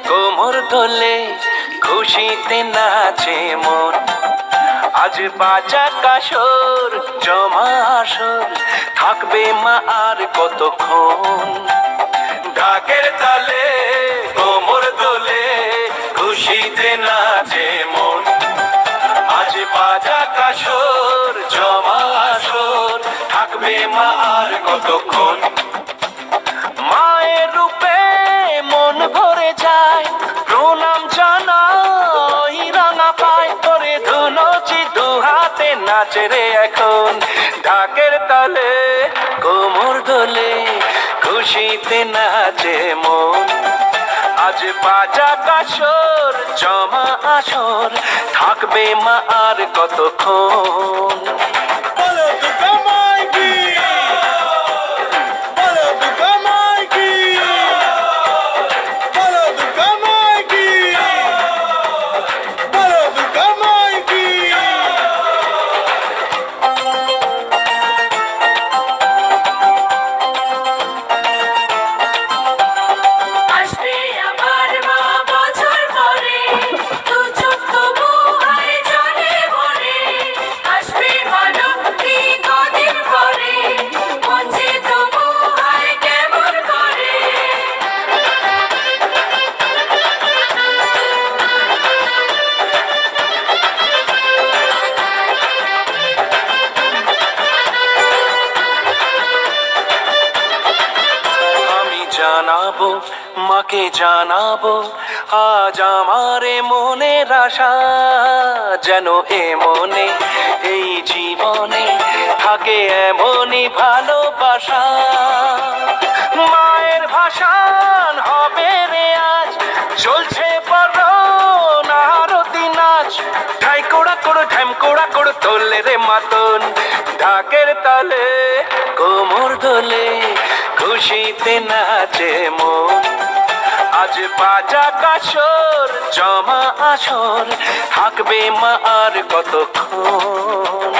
কোমর দোলে খুশিতে নাচে মন, আজ বাজা কাসর জমা আসর, থাকবে মা আর কতক্ষণ। ঢাকের তালে কোমর দোলে খুশিতে নাচে মন, আজ বাজা কাসর জমা আসর, থাকবে মা আর কতক্ষণ। মায়ের রূপে মন ভরে যায়, প্রণাম জানাই রাঙা পায়, করে ধুনুচি দু হাতে নাচে রে এখন। ঢাকের তালে কোমর দোলে খুশিতে নাচে মন, আজ বাজা কাসর জমা আসর, থাকবে মা আর কতক্ষণ। জানাবো মাকে জানাবো আজ আমারে মনের আশা, যেন এ মনে এই জীবনে থাকে এমনই ভালোবাসা। মায়ের ভাষান হবে রে আজ, চলছে বরণ আরতি নাচ, ঢাই কোড়া কোড় ঢ্যাম কোড়া কোড় তোলে রে মাতন। ঢাকের তালে কোমর দোলে খুশিতে নাচে মন, আজ বাজা কাসর জমা আসর, থাকবে মা আর কতক্ষণ।